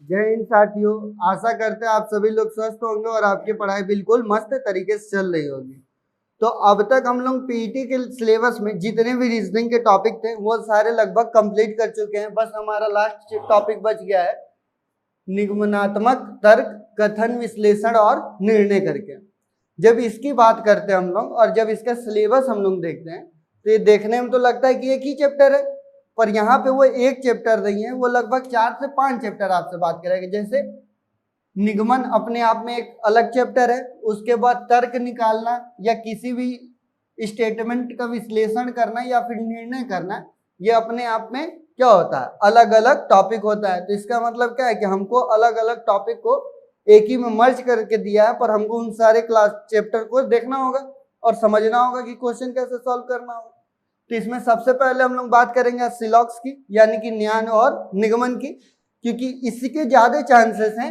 जय हिंद साथियों। आशा करते हैं आप सभी लोग स्वस्थ होंगे और आपकी पढ़ाई बिल्कुल मस्त तरीके से चल रही होगी। तो अब तक हम लोग पीईटी के सिलेबस में जितने भी रीजनिंग के टॉपिक थे वो सारे लगभग कंप्लीट कर चुके हैं। बस हमारा लास्ट टॉपिक बच गया है निगमनात्मक तर्क, कथन, विश्लेषण और निर्णय करके। जब इसकी बात करते हैं हम लोग और जब इसका सिलेबस हम लोग देखते हैं तो ये देखने में तो लगता है कि एक ही चैप्टर है, पर यहाँ पे वो एक चैप्टर नहीं है, वो लगभग 4 से 5 चैप्टर आपसे बात करेंगे। जैसे निगमन अपने आप में एक अलग चैप्टर है, उसके बाद तर्क निकालना या किसी भी स्टेटमेंट का विश्लेषण करना या फिर निर्णय करना, ये अपने आप में क्या होता है, अलग अलग टॉपिक होता है। तो इसका मतलब क्या है कि हमको अलग अलग टॉपिक को एक ही में मर्ज करके दिया है, पर हमको उन सारे क्लास चैप्टर को देखना होगा और समझना होगा कि क्वेश्चन कैसे सॉल्व करना होगा। तो इसमें सबसे पहले हम लोग बात करेंगे सिलॉक्स की, यानी कि न्याय और निगमन की, क्योंकि इसके ज्यादा चांसेस हैं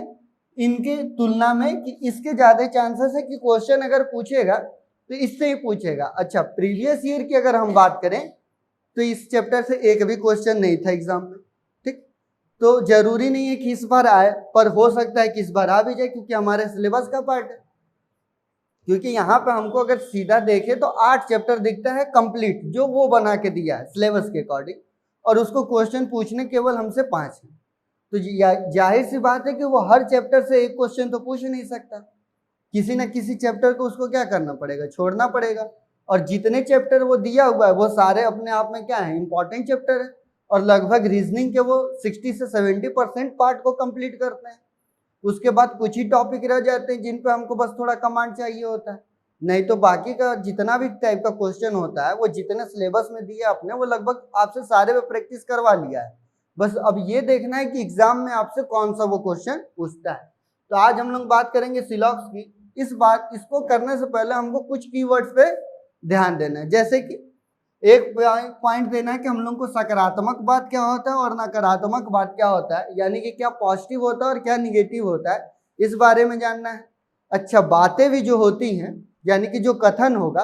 इनके तुलना में, कि इसके ज्यादा चांसेस है कि क्वेश्चन अगर पूछेगा तो इससे ही पूछेगा। अच्छा, प्रीवियस ईयर की अगर हम बात करें तो इस चैप्टर से एक भी क्वेश्चन नहीं था एग्जाम में। ठीक, तो जरूरी नहीं है कि इस बार आए, पर हो सकता है कि इस बार आ भी जाए, क्योंकि हमारे सिलेबस का पार्ट है। क्योंकि यहाँ पे हमको अगर सीधा देखे तो 8 चैप्टर दिखता है कंप्लीट, जो वो बना के दिया है सिलेबस के अकॉर्डिंग, और उसको क्वेश्चन पूछने केवल हमसे 5 है। तो जाहिर सी बात है कि वो हर चैप्टर से एक क्वेश्चन तो पूछ नहीं सकता, किसी न किसी चैप्टर को उसको क्या करना पड़ेगा, छोड़ना पड़ेगा। और जितने चैप्टर वो दिया हुआ है वो सारे अपने आप में क्या है, इंपॉर्टेंट चैप्टर है, और लगभग रीजनिंग के वो 60 से 70% पार्ट को कंप्लीट करते हैं। उसके बाद कुछ ही टॉपिक रह जाते हैं जिन पे हमको बस थोड़ा कमांड चाहिए होता है, नहीं तो बाकी का जितना भी टाइप का क्वेश्चन होता है वो जितने सिलेबस में दिया आपने वो लगभग आपसे सारे पे प्रैक्टिस करवा लिया है। बस अब ये देखना है कि एग्जाम में आपसे कौन सा वो क्वेश्चन पूछता है। तो आज हम लोग बात करेंगे सिलॉक्स की। इसको करने से पहले हमको कुछ कीवर्ड्स पे ध्यान देना है। जैसे कि एक पॉइंट देना है कि हम लोग को सकारात्मक बात क्या होता है और नकारात्मक बात क्या होता है, यानी कि क्या पॉजिटिव होता है और क्या निगेटिव होता है, इस बारे में जानना है। अच्छा, बातें भी जो होती हैं, यानी कि जो कथन होगा,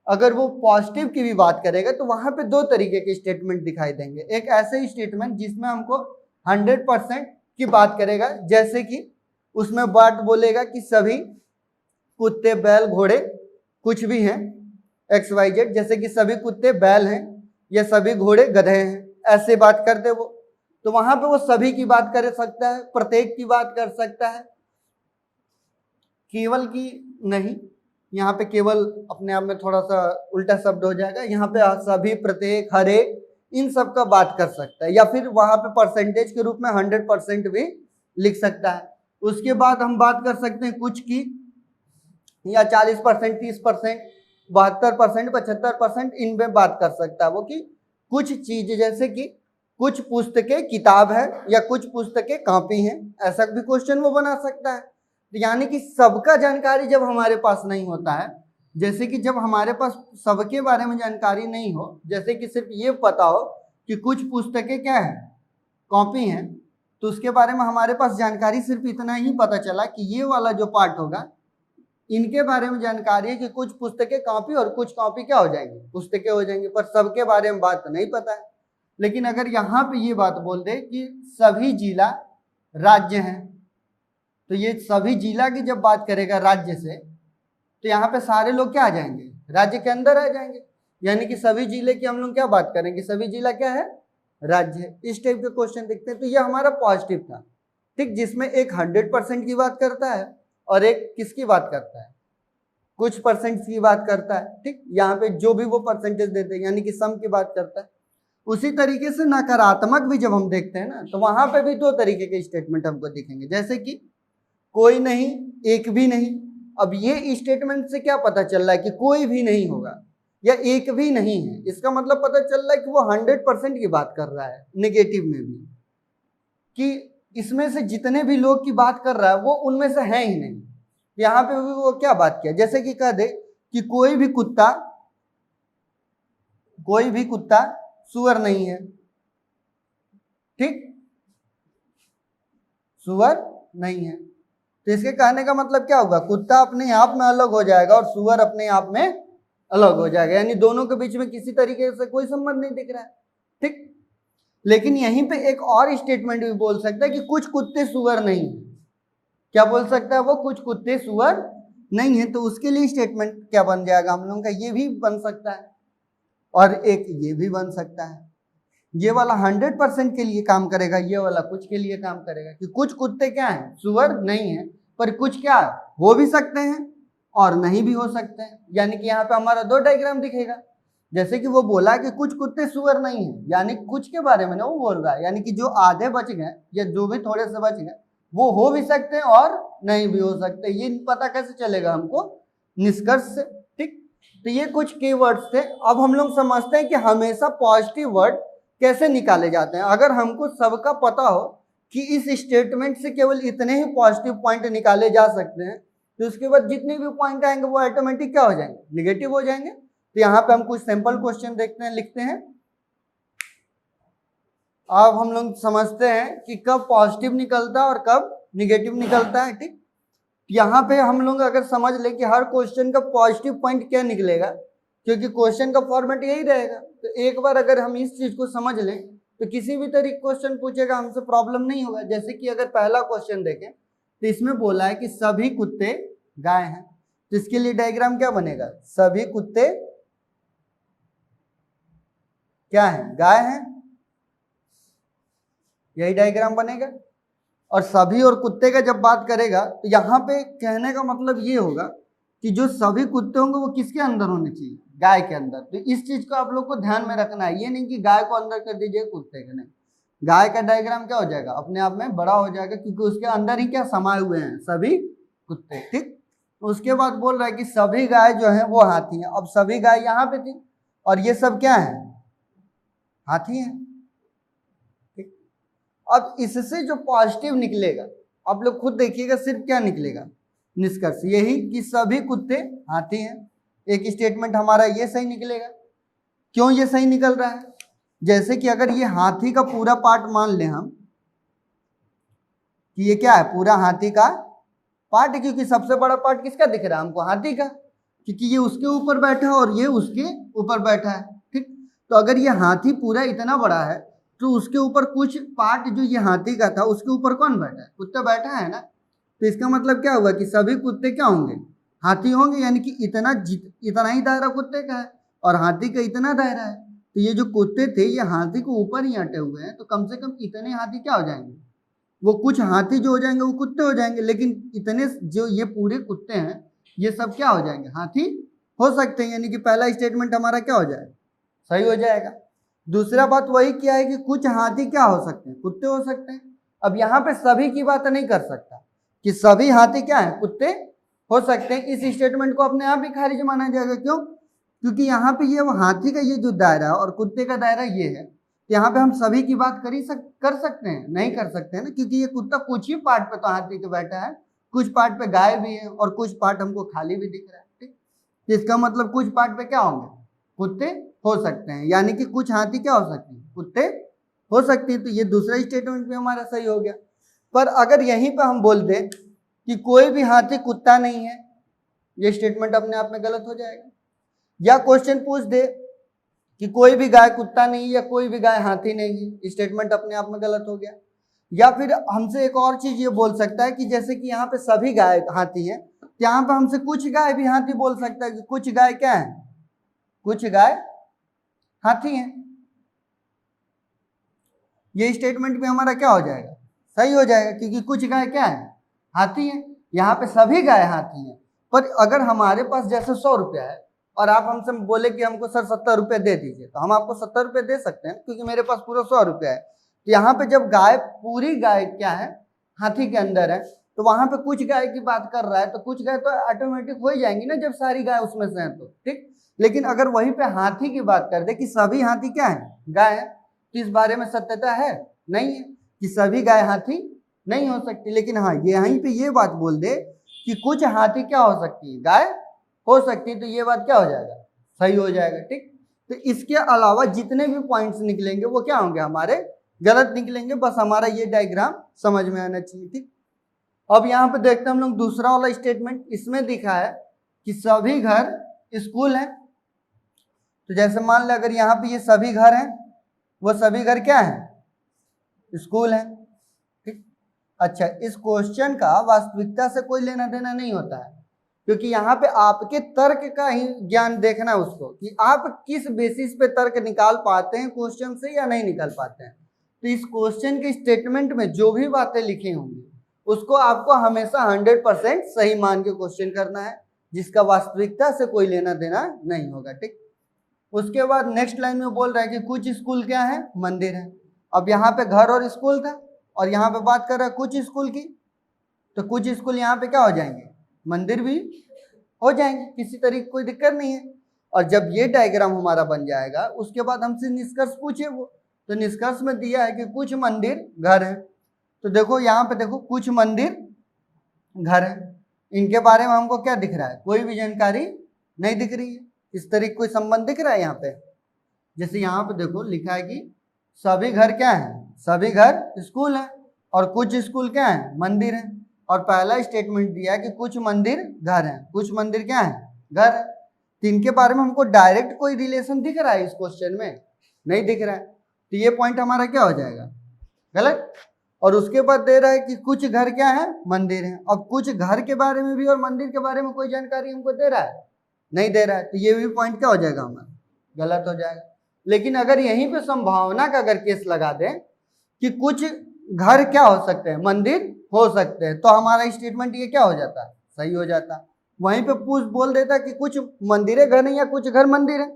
अगर वो पॉजिटिव की भी बात करेगा तो वहां पे 2 तरीके के स्टेटमेंट दिखाई देंगे। एक ऐसे ही स्टेटमेंट जिसमें हमको 100% की बात करेगा, जैसे कि उसमें बात बोलेगा कि सभी कुत्ते, बैल, घोड़े कुछ भी हैं XYZ, जैसे कि सभी कुत्ते बैल हैं या सभी घोड़े गधे हैं, ऐसे बात करते वो। तो वहां पे वो सभी की बात कर सकता है, प्रत्येक की बात कर सकता है, केवल की नहीं। यहाँ पे केवल अपने आप में थोड़ा सा उल्टा शब्द हो जाएगा, यहाँ पे सभी, प्रत्येक, हर एक, इन सब का बात कर सकता है, या फिर वहां पे परसेंटेज के रूप में 100% भी लिख सकता है। उसके बाद हम बात कर सकते हैं कुछ की, या 40%, 30%, 72%, 75%, इनमें बात कर सकता है वो, कि कुछ चीज, जैसे कि कुछ पुस्तकें किताब है या कुछ पुस्तकें कॉपी हैं, ऐसा भी क्वेश्चन वो बना सकता है। यानी कि सबका जानकारी जब हमारे पास नहीं होता है, जैसे कि जब हमारे पास सबके बारे में जानकारी नहीं हो, जैसे कि सिर्फ ये पता हो कि कुछ पुस्तकें क्या है, कॉपी हैं, तो उसके बारे में हमारे पास जानकारी सिर्फ इतना ही पता चला कि ये वाला जो पार्ट होगा इनके बारे में जानकारी है कि कुछ पुस्तकें कॉपी और कुछ कॉपी क्या हो जाएंगी, पुस्तकें हो जाएंगी, पर सबके बारे में बात नहीं पता है। लेकिन अगर यहाँ पे ये बात बोल दे कि सभी जिला राज्य हैं, तो ये सभी जिला की जब बात करेगा राज्य से, तो यहाँ पे सारे लोग क्या आ जाएंगे, राज्य के अंदर आ जाएंगे। यानी कि सभी जिले की हम लोग क्या बात करेंगे, सभी जिला क्या है, राज्य है। इस टाइप के क्वेश्चन दिखते हैं। तो ये हमारा पॉजिटिव था, ठीक, जिसमें एक 100% की बात करता है और एक किसकी बात करता है, कुछ परसेंट की बात करता है। ठीक, यहाँ पे जो भी वो परसेंटेज देते हैं, यानी कि सम की बात करता है। उसी तरीके से नकारात्मक भी जब हम देखते हैं ना, तो वहां पे भी 2 तरीके के स्टेटमेंट हमको दिखेंगे, जैसे कि कोई नहीं, एक भी नहीं। अब ये स्टेटमेंट से क्या पता चल रहा है कि कोई भी नहीं होगा या एक भी नहीं है, इसका मतलब पता चल रहा है कि वो 100% की बात कर रहा है, नेगेटिव में भी, कि इसमें से जितने भी लोग की बात कर रहा है वो उनमें से है ही नहीं। यहाँ पे भी वो क्या बात किया, जैसे कि कह दे कि कोई भी कुत्ता सुअर नहीं है। ठीक, सुअर नहीं है, तो इसके कहने का मतलब क्या होगा, कुत्ता अपने आप में अलग हो जाएगा और सुअर अपने आप में अलग हो जाएगा, यानी दोनों के बीच में किसी तरीके से कोई संबंध नहीं दिख रहा है। ठीक, लेकिन यहीं पे एक और स्टेटमेंट भी बोल सकता है कि कुछ कुत्ते सुअर नहीं है। क्या बोल सकता है वो? कुछ कुत्ते सुअर नहीं है। तो उसके लिए स्टेटमेंट क्या बन जाएगा हम लोगों का? ये भी बन सकता है और एक ये भी बन सकता है। ये वाला 100% के लिए काम करेगा, ये वाला कुछ के लिए काम करेगा कि कुछ कुत्ते क्या है? सुअर नहीं है, पर कुछ क्या हो भी सकते हैं और नहीं भी हो सकते हैं। यानी कि यहाँ पे हमारा दो डायग्राम दिखेगा। जैसे कि वो बोला कि कुछ कुत्ते सुअर नहीं है, यानी कुछ के बारे में ना वो बोल रहा है, यानी कि जो आधे बच गए या जो भी थोड़े से बच गए वो हो भी सकते हैं और नहीं भी हो सकते। ये पता कैसे चलेगा हमको? निष्कर्ष से। ठीक, तो ये कुछ कीवर्ड्स थे। अब हम लोग समझते हैं कि हमेशा पॉजिटिव वर्ड कैसे निकाले जाते हैं। अगर हमको सबका पता हो कि इस स्टेटमेंट से केवल इतने ही पॉजिटिव पॉइंट निकाले जा सकते हैं, तो उसके बाद जितने भी पॉइंट आएंगे वो ऑटोमेटिक क्या हो जाएंगे? निगेटिव हो जाएंगे। तो यहाँ पे हम कुछ सिंपल क्वेश्चन देखते हैं, लिखते हैं। अब हम लोग समझते हैं कि कब पॉजिटिव निकलता है और कब निगेटिव निकलता है। ठीक, यहाँ पे हम लोग अगर समझ लें कि हर क्वेश्चन का पॉजिटिव पॉइंट क्या निकलेगा, क्योंकि क्वेश्चन का फॉर्मेट यही रहेगा। तो एक बार अगर हम इस चीज को समझ लें तो किसी भी तरीके क्वेश्चन पूछेगा हमसे प्रॉब्लम नहीं होगा। जैसे कि अगर पहला क्वेश्चन देखें तो इसमें बोला है कि सभी कुत्ते गाय हैं, तो इसके लिए डायग्राम क्या बनेगा? सभी कुत्ते क्या है? गाय हैं, यही डायग्राम बनेगा। और सभी और कुत्ते का जब बात करेगा तो यहाँ पे कहने का मतलब ये होगा कि जो सभी कुत्ते होंगे वो किसके अंदर होने चाहिए? गाय के अंदर। तो इस चीज को आप लोग को ध्यान में रखना है। ये नहीं कि गाय को अंदर कर दीजिए कुत्ते के, नहीं। गाय का डायग्राम क्या हो जाएगा? अपने आप में बड़ा हो जाएगा, क्योंकि उसके अंदर ही क्या समाये हुए हैं? सभी कुत्ते। ठीक, उसके बाद बोल रहा है कि सभी गाय जो है वो हाथी है। अब सभी गाय यहाँ पे थी और ये सब क्या है? हाथी है। ठीक, अब इससे जो पॉजिटिव निकलेगा आप लोग खुद देखिएगा, सिर्फ क्या निकलेगा? निष्कर्ष यही कि सभी कुत्ते हाथी हैं। एक स्टेटमेंट हमारा ये सही निकलेगा। क्यों ये सही निकल रहा है? जैसे कि अगर ये हाथी का पूरा पार्ट मान लें हम कि ये क्या है? पूरा हाथी का पार्ट है, क्योंकि सबसे बड़ा पार्ट किसका दिख रहा है हमको? हाथी का, क्योंकि ये उसके ऊपर बैठा है और ये उसके ऊपर बैठा है। ठीक, तो अगर ये हाथी पूरा इतना बड़ा है तो उसके ऊपर कुछ पार्ट जो ये हाथी का था उसके ऊपर कौन बैठा है? कुत्ता बैठा है ना। तो इसका मतलब क्या हुआ कि सभी कुत्ते क्या होंगे? हाथी होंगे। यानी कि इतना ही दायरा कुत्ते का है और हाथी का इतना दायरा है। तो ये जो कुत्ते थे ये हाथी को ऊपर ही अटे हुए हैं, तो कम से कम इतने हाथी क्या हो जाएंगे? वो कुछ हाथी जो हो जाएंगे वो कुत्ते हो जाएंगे, लेकिन इतने जो ये पूरे कुत्ते हैं ये सब क्या हो जाएंगे? हाथी हो सकते हैं। यानी कि पहला स्टेटमेंट हमारा क्या हो जाएगा? सही हो जाएगा। दूसरा बात वही क्या है कि कुछ हाथी क्या हो सकते हैं? कुत्ते हो सकते हैं। अब यहाँ पे सभी की बात नहीं कर सकता कि सभी हाथी क्या है? कुत्ते हो सकते हैं। इस स्टेटमेंट को अपने आप ही खारिज माना जाएगा। क्यों? क्योंकि यहाँ पे ये हाथी का ये जो दायरा और कुत्ते का दायरा ये है, यहाँ पे हम सभी की बात कर सकते हैं? नहीं कर सकते हैं ना, क्योंकि ये कुत्ता कुछ ही पार्ट पे तो हाथी के बैठा है, कुछ पार्ट पे गाय भी है और कुछ पार्ट हमको खाली भी दिख रहा है। ठीक, इसका मतलब कुछ पार्ट पे क्या होंगे? कुत्ते हो सकते हैं। यानी कि कुछ हाथी क्या हो सकते हैं? कुत्ते हो सकते हैं। तो ये दूसरा स्टेटमेंट भी हमारा सही हो गया। पर अगर यहीं पर हम बोल दें कि कोई भी हाथी कुत्ता नहीं है, ये स्टेटमेंट अपने आप में गलत हो जाएगा। या क्वेश्चन पूछ दे कि कोई भी गाय कुत्ता नहीं या कोई भी गाय हाथी नहीं है, स्टेटमेंट अपने आप में गलत हो गया। या फिर हमसे एक और चीज ये बोल सकता है कि जैसे कि यहाँ पे सभी गाय हाथी है, यहाँ पे हमसे कुछ गाय भी हाथी बोल सकता है कि कुछ गाय क्या है? कुछ गाय हाथी है। ये स्टेटमेंट भी हमारा क्या हो जाएगा? सही हो जाएगा, क्योंकि कुछ गाय क्या है? हाथी है। यहाँ पे सभी गाय हाथी है। पर अगर हमारे पास जैसे 100 रुपया है और आप हमसे बोले कि हमको सर 70 रुपये दे दीजिए, तो हम आपको 70 रुपये दे सकते हैं, क्योंकि मेरे पास पूरा 100 रुपया है। तो यहाँ पे जब गाय पूरी गाय क्या है? हाथी के अंदर है, तो वहां पे कुछ गाय की बात कर रहा है, तो कुछ गाय तो ऑटोमेटिक हो ही जाएंगी ना जब सारी गाय उसमें से है तो। ठीक, लेकिन अगर वहीं पे हाथी की बात कर दे कि सभी हाथी क्या है? गाय है, तो इस बारे में सत्यता है? नहीं है कि सभी गाय हाथी नहीं हो सकती। लेकिन हाँ, यहीं पे ये बात बोल दे कि कुछ हाथी क्या हो सकती है? गाय हो सकती है, तो ये बात क्या हो जाएगा? सही हो जाएगा। ठीक, तो इसके अलावा जितने भी पॉइंट्स निकलेंगे वो क्या होंगे? हमारे गलत निकलेंगे। बस हमारा ये डायग्राम समझ में आना चाहिए। ठीक, अब यहाँ पे देखते हैं हम लोग दूसरा वाला स्टेटमेंट। इसमें दिखा है कि सभी घर स्कूल है। तो जैसे मान ले अगर यहाँ पे ये सभी घर हैं, वो सभी घर क्या है? स्कूल है। ठीक, अच्छा, इस क्वेश्चन का वास्तविकता से कोई लेना देना नहीं होता है, क्योंकि यहाँ पे आपके तर्क का ही ज्ञान देखना है उसको, कि आप किस बेसिस पे तर्क निकाल पाते हैं क्वेश्चन से या नहीं निकाल पाते हैं। तो इस क्वेश्चन के स्टेटमेंट में जो भी बातें लिखी होंगी उसको आपको हमेशा 100% सही मान के क्वेश्चन करना है, जिसका वास्तविकता से कोई लेना देना नहीं होगा। ठीक, उसके बाद नेक्स्ट लाइन में बोल रहा है कि कुछ स्कूल क्या है, मंदिर है। अब यहाँ पे घर और स्कूल था, और यहाँ पे बात कर रहा है कुछ स्कूल की, तो कुछ स्कूल यहाँ पे क्या हो जाएंगे, मंदिर भी हो जाएंगे, किसी तरीके कोई दिक्कत नहीं है। और जब ये डायग्राम हमारा बन जाएगा उसके बाद हमसे निष्कर्ष पूछे वो, तो निष्कर्ष में दिया है कि कुछ मंदिर घर है। तो देखो यहाँ पे देखो, कुछ मंदिर घर है, इनके बारे में हमको क्या दिख रहा है, कोई भी जानकारी नहीं दिख रही है। इस तरीके कोई संबंध दिख रहा है यहाँ पे, जैसे यहाँ पे देखो लिखा है कि सभी घर क्या है, सभी घर स्कूल है, और कुछ स्कूल क्या है, मंदिर है। और पहला स्टेटमेंट दिया है कि कुछ मंदिर घर है, कुछ मंदिर क्या है, घर है। तो इनके बारे में हमको डायरेक्ट कोई रिलेशन दिख रहा है इस क्वेश्चन में, नहीं दिख रहा है, तो ये पॉइंट हमारा क्या हो जाएगा, गलत। और उसके बाद दे रहा है कि कुछ घर क्या है, मंदिर है। अब कुछ घर के बारे में भी और मंदिर के बारे में कोई जानकारी हमको दे रहा है, नहीं दे रहा है, तो ये भी पॉइंट क्या हो जाएगा हमारा, गलत हो जाएगा। लेकिन अगर यहीं पे संभावना का अगर केस लगा दें कि कुछ घर क्या हो सकते हैं, मंदिर हो सकते हैं, तो हमारा स्टेटमेंट ये क्या हो जाता है, सही हो जाता। वहीं पे पूछ बोल देता कि कुछ मंदिर घर नहीं या कुछ घर मंदिर है,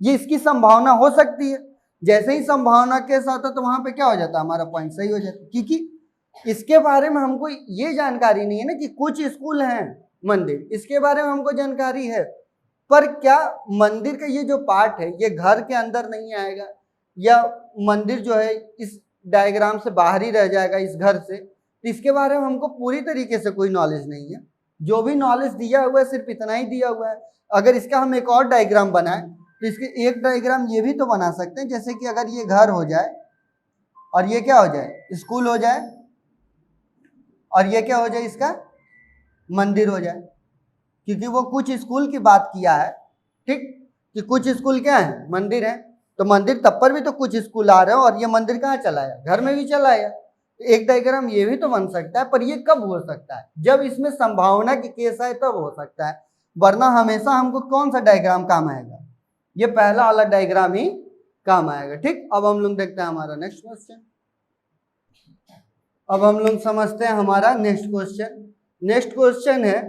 ये इसकी संभावना हो सकती है। जैसे ही संभावना केस आता तो वहां पे क्या हो जाता, हमारा पॉइंट सही हो जाता, क्योंकि इसके बारे में हमको ये जानकारी नहीं है ना कि कुछ स्कूल हैं मंदिर, इसके बारे में हमको जानकारी है, पर क्या मंदिर का ये जो पार्ट है ये घर के अंदर नहीं आएगा, या मंदिर जो है इस डायग्राम से बाहर ही रह जाएगा इस घर से, तो इसके बारे में हमको पूरी तरीके से कोई नॉलेज नहीं है। जो भी नॉलेज दिया हुआ है सिर्फ इतना ही दिया हुआ है। अगर इसका हम एक और डायग्राम बनाएं तो इसके एक डायग्राम ये भी तो बना सकते हैं, जैसे कि अगर ये घर हो जाए और ये क्या हो जाए, स्कूल हो जाए, और ये क्या हो जाए, इसका मंदिर हो जाए, क्योंकि वो कुछ स्कूल की बात किया है। ठीक, कि कुछ स्कूल क्या है, मंदिर है, तो मंदिर तब पर भी तो कुछ स्कूल आ रहे हो, और ये मंदिर कहाँ चला है, घर में भी चला है। एक डायग्राम ये भी तो बन सकता है, पर ये कब हो सकता है, जब इसमें संभावना की केस आए तब हो सकता है, वरना हमेशा हमको कौन सा डायग्राम काम आएगा, ये पहला वाला डायग्राम ही काम आएगा। ठीक, अब हम लोग देखते हैं हमारा नेक्स्ट क्वेश्चन। अब हम लोग समझते हैं हमारा नेक्स्ट क्वेश्चन। नेक्स्ट क्वेश्चन है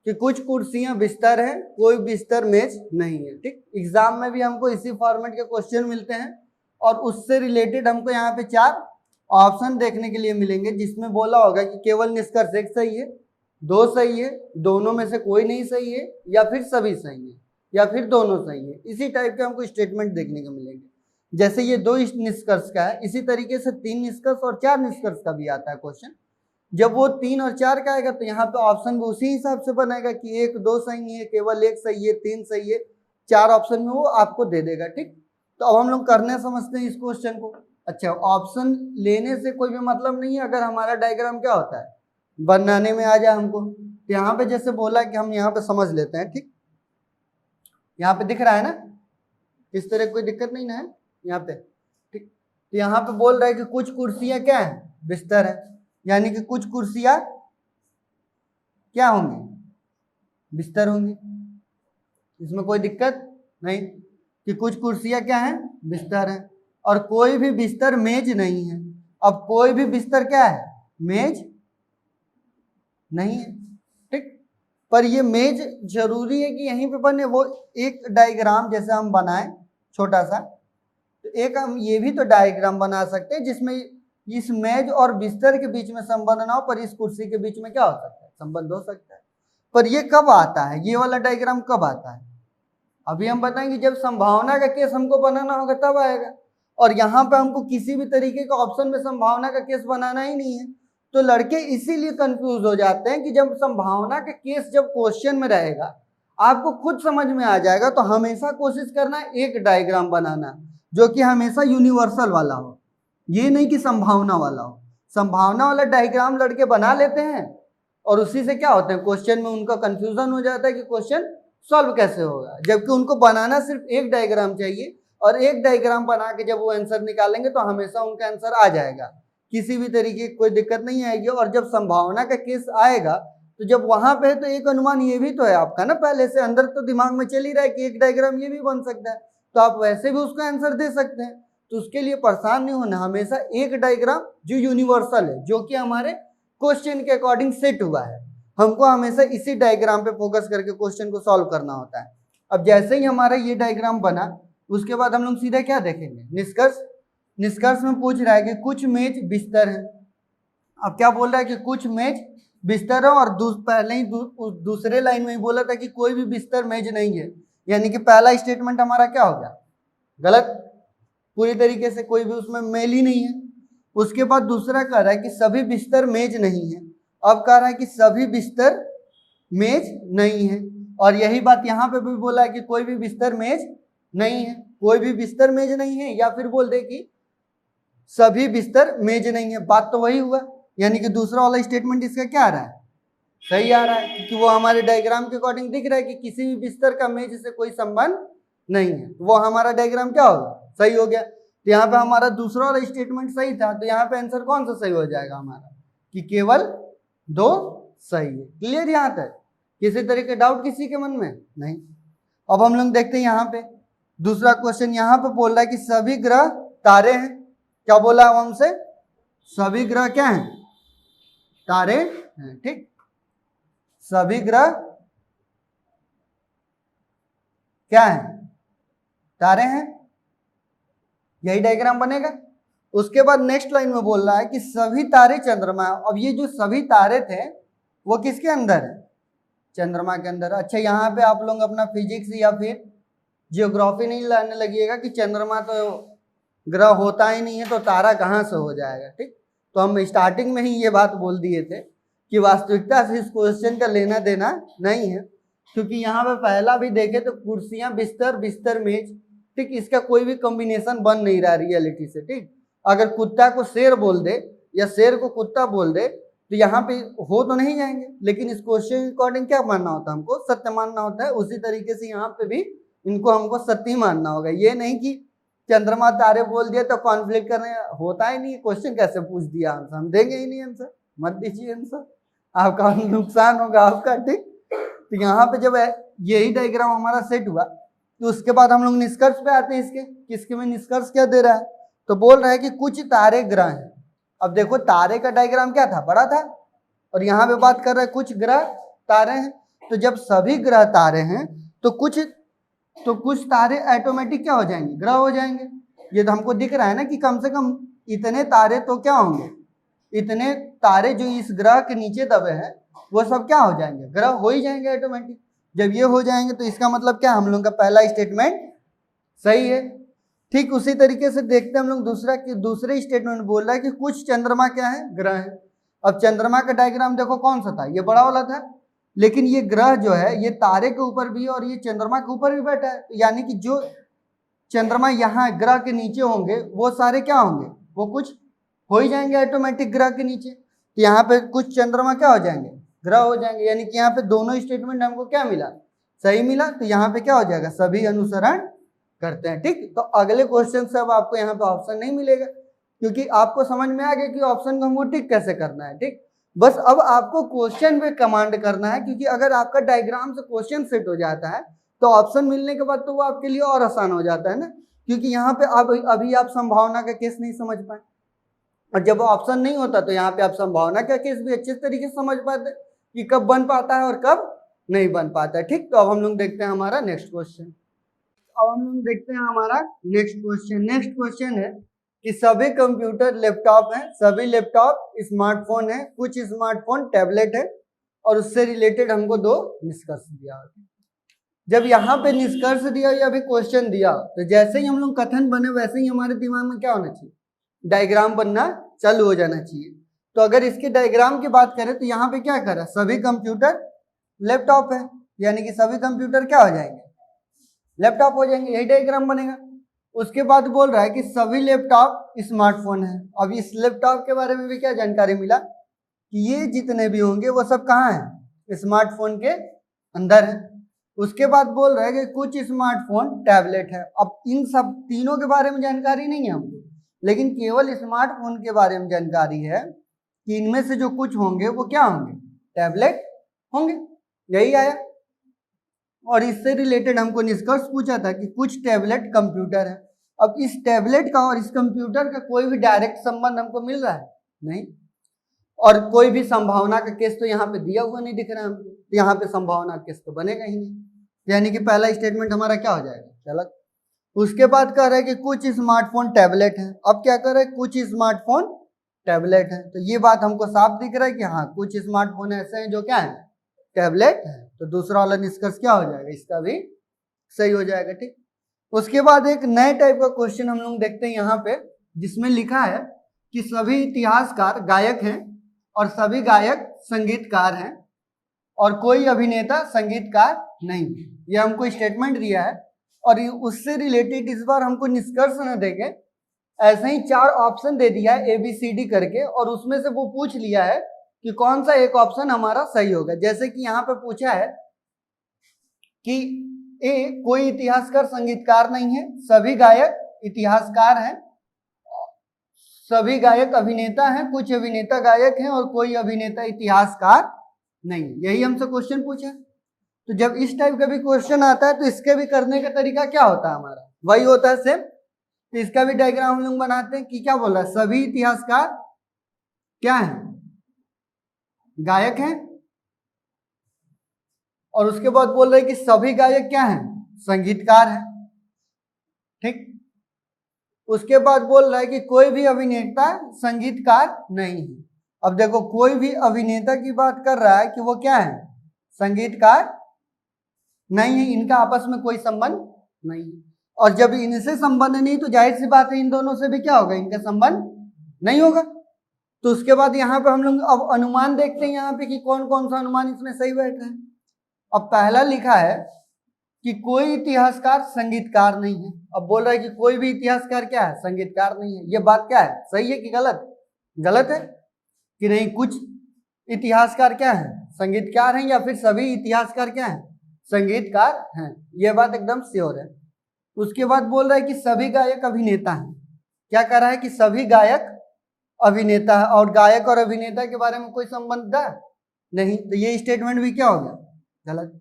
कि कुछ कुर्सियां बिस्तर है, कोई बिस्तर मेज नहीं है। ठीक, एग्जाम में भी हमको इसी फॉर्मेट के क्वेश्चन मिलते हैं, और उससे रिलेटेड हमको यहाँ पे 4 ऑप्शन देखने के लिए मिलेंगे, जिसमें बोला होगा कि केवल निष्कर्ष एक सही है, 2 सही है, दोनों में से कोई नहीं सही है, या फिर सभी सही है, या फिर दोनों सही है। इसी टाइप के हमको स्टेटमेंट देखने को मिलेंगे। जैसे ये 2 निष्कर्ष का है, इसी तरीके से 3 निष्कर्ष और 4 निष्कर्ष का भी आता है क्वेश्चन। जब वो 3 और 4 का आएगा तो यहाँ पे ऑप्शन भी उसी हिसाब से बनेगा कि 1 2 सही है, केवल 1 सही है, 3 सही है, 4 ऑप्शन में वो आपको दे देगा। ठीक, तो अब हम लोग करने समझते हैं इस क्वेश्चन को। अच्छा, ऑप्शन लेने से कोई भी मतलब नहीं है अगर हमारा डायग्राम क्या होता है, बनाने में आ जाए हमको। तो यहाँ पे जैसे बोला कि हम यहाँ पे समझ लेते हैं। ठीक, यहाँ पे दिख रहा है ना, इस तरह कोई दिक्कत नहीं ना है यहाँ पे। ठीक, तो यहाँ पे बोल रहा है कि कुछ कुर्सियां क्या है, बिस्तर है, यानी कि कुछ कुर्सियां क्या होंगी, बिस्तर होंगी। इसमें कोई दिक्कत नहीं कि कुछ कुर्सियां क्या है, बिस्तर है, और कोई भी बिस्तर मेज नहीं है। अब कोई भी बिस्तर क्या है, मेज नहीं है। ठीक, पर ये मेज जरूरी है कि यहीं पे बने, वो एक डायग्राम जैसे हम बनाए छोटा सा, तो एक हम ये भी तो डायग्राम बना सकते हैं जिसमें इस मेज और बिस्तर के बीच में संबंध ना हो, पर इस कुर्सी के बीच में क्या हो सकता है, संबंध हो सकता है। पर ये कब आता है, ये वाला डायग्राम कब आता है, अभी हम बताएंगे जब संभावना का केस हमको बनाना होगा तब आएगा। और यहाँ पे हमको किसी भी तरीके का ऑप्शन में संभावना का केस बनाना ही नहीं है, तो लड़के इसीलिए कंफ्यूज हो जाते हैं कि जब संभावना का केस जब क्वेश्चन में रहेगा आपको खुद समझ में आ जाएगा, तो हमेशा कोशिश करना एक डायग्राम बनाना जो कि हमेशा यूनिवर्सल वाला हो, ये नहीं कि संभावना वाला हो। संभावना वाला डायग्राम लड़के बना लेते हैं और उसी से क्या होता है, क्वेश्चन में उनका कंफ्यूजन हो जाता है कि क्वेश्चन सॉल्व कैसे होगा, जबकि उनको बनाना सिर्फ एक डायग्राम चाहिए, और एक डायग्राम बना के जब वो आंसर निकालेंगे तो हमेशा उनका आंसर आ जाएगा, किसी भी तरीके की कोई दिक्कत नहीं आएगी। और जब संभावना का केस आएगा तो जब वहां पे है तो एक अनुमान ये भी तो है आपका ना, पहले से अंदर तो दिमाग में चल ही रहा है कि एक डायग्राम ये भी बन सकता है, तो आप वैसे भी उसका आंसर दे सकते हैं। तो उसके लिए परेशान नहीं होना, हमेशा एक डायग्राम जो यूनिवर्सल है, जो कि हमारे क्वेश्चन के अकॉर्डिंग सेट हुआ है, हमको हमेशा इसी डायग्राम पे फोकस करके क्वेश्चन को सॉल्व करना होता है। अब जैसे ही हमारा ये डायग्राम बना, उसके बाद हम लोग सीधे क्या देखेंगे, निष्कर्ष। निष्कर्ष में पूछ रहा है कि कुछ मेज बिस्तर है। अब क्या बोल रहा है कि कुछ मेज बिस्तर है, और पहले ही दूसरे लाइन में ही बोला था कि कोई भी बिस्तर मेज नहीं है, यानी कि पहला स्टेटमेंट हमारा क्या हो गया, गलत, पूरी तरीके से कोई भी उसमें मेल ही नहीं है। उसके बाद दूसरा कह रहा है कि सभी बिस्तर मेज नहीं है। अब कह रहा है कि सभी बिस्तर मेज नहीं है, और यही बात यहाँ पे भी बोला है कि कोई भी बिस्तर मेज नहीं है, कोई भी बिस्तर मेज नहीं है, या फिर बोल दे कि सभी बिस्तर मेज नहीं है। बात तो वही हुआ, यानी कि दूसरा वाला स्टेटमेंट इसका क्या आ रहा है, सही आ रहा है, क्योंकि वो हमारे डायग्राम के अकॉर्डिंग दिख रहा है कि किसी भी बिस्तर का मेज से कोई संबंध नहीं है, वो हमारा डायग्राम क्या होगा, सही हो गया। तो यहाँ पे हमारा दूसरा वाला स्टेटमेंट सही था, तो यहाँ पे आंसर कौन सा सही हो जाएगा हमारा, कि केवल 2 सही है। क्लियर यहाँ तक, किसी तरह के डाउट किसी के मन में नहीं। अब हम लोग देखते हैं यहाँ पे दूसरा क्वेश्चन, यहाँ पे बोल रहा है कि सभी ग्रह तारे हैं। क्या बोला है हमसे, सभी ग्रह क्या हैं, तारे हैं, ठीक। सभी ग्रह क्या है, तारे हैं, यही डायग्राम बनेगा। उसके बाद नेक्स्ट लाइन में बोल रहा है कि सभी तारे चंद्रमा। अब ये जो सभी तारे थे वो किसके अंदर है, चंद्रमा के अंदर। अच्छा, यहाँ पे आप लोग अपना फिजिक्स या फिर जियोग्राफी नहीं लाने लगिएगा कि चंद्रमा तो ग्रह होता ही नहीं है तो तारा कहाँ से हो जाएगा, ठीक। तो हम स्टार्टिंग में ही ये बात बोल दिए थे कि वास्तविकता से इस क्वेश्चन का लेना देना नहीं है, क्योंकि यहाँ पे पहला भी देखे तो कुर्सियां बिस्तर, बिस्तर मेज, ठीक, इसका कोई भी कॉम्बिनेशन बन नहीं रहा रियलिटी से, ठीक। अगर कुत्ता को शेर बोल दे या शेर को कुत्ता बोल दे तो यहाँ पे हो तो नहीं जाएंगे, लेकिन इस क्वेश्चन के अकॉर्डिंग क्या मानना होता है, हमको सत्य मानना होता है। उसी तरीके से यहाँ पे भी इनको हमको सत्य मानना होगा, ये नहीं कि चंद्रमा तारे बोल दिया तो कॉन्फ्लिक्ट करने होता ही नहीं। क्वेश्चन कैसे पूछ दिया आंसर, हम देंगे ही नहीं आंसर, मत दीजिए आंसर, आपका नुकसान होगा आपका, ठीक। तो यहाँ पे जब यही डायग्राम हमारा सेट हुआ तो उसके बाद हम लोग निष्कर्ष पे आते हैं इसके, किसके में निष्कर्ष क्या दे रहा है, तो बोल रहा है कि कुछ तारे ग्रह हैं। अब देखो तारे का डायग्राम क्या था, बड़ा था, और यहाँ पे बात कर रहा है कुछ ग्रह तारे हैं। तो जब सभी ग्रह तारे हैं तो कुछ तारे ऑटोमेटिक क्या हो जाएंगे, ग्रह हो जाएंगे। ये तो हमको दिख रहा है ना कि कम से कम इतने तारे तो क्या होंगे, इतने तारे जो इस ग्रह के नीचे दबे हैं वो सब क्या हो जाएंगे, ग्रह हो ही जाएंगे ऑटोमेटिक। जब ये हो जाएंगे तो इसका मतलब क्या, हम लोग का पहला स्टेटमेंट सही है। ठीक उसी तरीके से देखते हैं हम लोग दूसरे स्टेटमेंट बोल रहा है कि कुछ चंद्रमा क्या है, ग्रह है। अब चंद्रमा का डायग्राम देखो कौन सा था, ये बड़ा वाला था, लेकिन ये ग्रह जो है ये तारे के ऊपर भी और ये चंद्रमा के ऊपर भी बैठा है, यानी कि जो चंद्रमा यहाँ ग्रह के नीचे होंगे वो सारे क्या होंगे, वो कुछ हो ही जाएंगे ऑटोमेटिक ग्रह के नीचे। तो यहाँ पे कुछ चंद्रमा क्या हो जाएंगे, ग्रह हो जाएंगे, यानी कि यहाँ पे दोनों स्टेटमेंट हमको क्या मिला, सही मिला। तो यहाँ पे क्या हो जाएगा, सभी अनुसरण करते हैं, ठीक। तो अगले क्वेश्चन से अब आपको यहाँ पे ऑप्शन नहीं मिलेगा, क्योंकि आपको समझ में आ गया कि ऑप्शन को हमको टिक कैसे करना है, ठीक। बस अब आपको क्वेश्चन पे कमांड करना है, क्योंकि अगर आपका डायग्राम से क्वेश्चन सेट हो जाता है तो ऑप्शन मिलने के बाद तो वो आपके लिए और आसान हो जाता है ना, क्योंकि यहाँ पे अभी आप संभावना का केस नहीं समझ पाए, और जब ऑप्शन नहीं होता तो यहाँ पे आप संभावना का केस भी अच्छे तरीके से समझ पाते कि कब बन पाता है और कब नहीं बन पाता है, ठीक। तो अब हम लोग देखते हैं हमारा नेक्स्ट क्वेश्चन। अब हम लोग देखते हैं हमारा नेक्स्ट क्वेश्चन है कि सभी कंप्यूटर लैपटॉप हैं, सभी लैपटॉप स्मार्टफोन है, कुछ स्मार्टफोन टैबलेट है, और उससे रिलेटेड हमको 2 निष्कर्ष दिया। जब यहाँ पे निष्कर्ष दिया या भी क्वेश्चन दिया तो जैसे ही हम लोग कथन बने वैसे ही हमारे दिमाग में क्या होना चाहिए, डायग्राम बनना चालू हो जाना चाहिए। तो अगर इसके डायग्राम की बात करें तो यहाँ पे क्या करा, सभी कंप्यूटर लैपटॉप है, यानी कि सभी कंप्यूटर क्या हो जाएंगे, लैपटॉप हो जाएंगे, यही डायग्राम बनेगा। उसके बाद बोल रहा है कि सभी लैपटॉप स्मार्टफोन है। अब इस लैपटॉप के बारे में भी क्या जानकारी मिला कि ये जितने भी होंगे वो सब कहाँ है, स्मार्टफोन के अंदर है। उसके बाद बोल रहा है कि कुछ स्मार्टफोन टैबलेट है। अब इन सब तीनों के बारे में जानकारी नहीं है हमको, लेकिन केवल स्मार्टफोन के बारे में जानकारी है कि इनमें से जो कुछ होंगे वो क्या होंगे, टैबलेट होंगे, यही आया। और इससे रिलेटेड हमको निष्कर्ष पूछा था कि कुछ टैबलेट कंप्यूटर है। अब इस टैबलेट का और इस कंप्यूटर का कोई भी डायरेक्ट संबंध हमको मिल रहा है नहीं, और कोई भी संभावना का केस तो यहाँ पे दिया हुआ नहीं दिख रहा है हमको, तो यहाँ पे संभावना का केस तो बनेगा ही नहीं, यानी कि पहला स्टेटमेंट हमारा क्या हो जाएगा, गलत। उसके बाद कह रहा है कि कुछ स्मार्टफोन टैबलेट हैं। अब क्या कर रहा है, कुछ स्मार्टफोन टैबलेट हैं, तो ये बात हमको साफ दिख रहा है कि हाँ कुछ स्मार्टफोन ऐसे हैं जो क्या है, टैबलेट है। तो दूसरा वाला निष्कर्ष क्या हो जाएगा, इसका भी सही हो जाएगा, ठीक। उसके बाद एक नए टाइप का क्वेश्चन हम लोग देखते हैं यहाँ पे, जिसमें लिखा है कि सभी इतिहासकार गायक हैं और सभी गायक संगीतकार हैं और कोई अभिनेता संगीतकार नहीं। ये हमको स्टेटमेंट दिया है और उससे रिलेटेड इस बार हमको निष्कर्ष न देके ऐसे ही 4 ऑप्शन दे दिया है ABCD करके, और उसमें से वो पूछ लिया है कि कौन सा एक ऑप्शन हमारा सही होगा। जैसे कि यहाँ पे पूछा है कि ए कोई इतिहासकार संगीतकार नहीं है, सभी गायक इतिहासकार हैं, सभी गायक अभिनेता हैं, कुछ अभिनेता गायक हैं और कोई अभिनेता इतिहासकार नहीं। यही हमसे क्वेश्चन पूछा। तो जब इस टाइप का भी क्वेश्चन आता है तो इसके भी करने का तरीका क्या होता है, हमारा वही होता है सेम। तो इसका भी डायग्राम हम लोग बनाते हैं कि क्या बोल रहा है, सभी इतिहासकार क्या है, गायक हैं, और उसके बाद बोल रहे हैं कि सभी गायक क्या हैं, संगीतकार हैं, ठीक। उसके बाद बोल रहा है कि कोई भी अभिनेता संगीतकार नहीं है। अब देखो कोई भी अभिनेता की बात कर रहा है कि वो क्या है, संगीतकार नहीं है, इनका आपस में कोई संबंध नहीं है। और जब इनसे संबंध नहीं तो जाहिर सी बात है इन दोनों से भी क्या होगा, इनका संबंध नहीं होगा। तो उसके बाद यहाँ पे हम लोग अब अनुमान देखते हैं यहाँ पे कि कौन कौन सा अनुमान इसमें सही बैठ रहा है। अब पहला लिखा है कि कोई इतिहासकार संगीतकार नहीं है। अब बोल रहा है कि कोई भी इतिहासकार क्या है, संगीतकार नहीं है। ये बात क्या है, सही है कि गलत, गलत है कि नहीं, कुछ इतिहासकार क्या है, संगीतकार हैं, या फिर सभी इतिहासकार क्या है, संगीतकार हैं। ये बात एकदम श्योर है। उसके बाद बोल रहा है कि सभी गायक अभिनेता हैं। क्या कह रहा है कि सभी गायक अभिनेता है, और गायक और अभिनेता के बारे में कोई संबंध है नहीं, तो ये स्टेटमेंट भी क्या हो गया, गलत।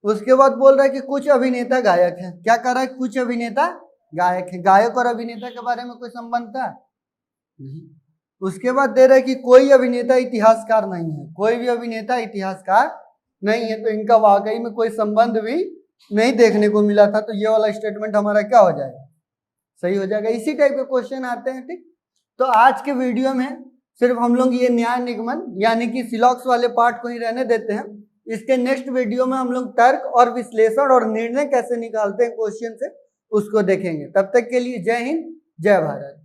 उसके बाद बोल रहा है कि कुछ अभिनेता गायक हैं। क्या कह रहा है, कुछ अभिनेता गायक हैं, गायक और अभिनेता के बारे में कोई संबंध था नहीं। उसके बाद दे रहा है कि कोई अभिनेता इतिहासकार नहीं है, कोई भी अभिनेता इतिहासकार नहीं है, तो इनका वाकई में कोई संबंध भी नहीं देखने को मिला था। तो ये वाला स्टेटमेंट हमारा क्या हो जाएगा, सही हो जाएगा। इसी टाइप के क्वेश्चन आते हैं, ठीक। तो आज के वीडियो में सिर्फ हम लोग ये न्याय निगमन यानी कि सिलॉक्स वाले पार्ट को ही रहने देते हैं। इसके नेक्स्ट वीडियो में हम लोग तर्क और विश्लेषण और निर्णय कैसे निकालते हैं क्वेश्चन से, उसको देखेंगे। तब तक के लिए जय हिंद, जय भारत।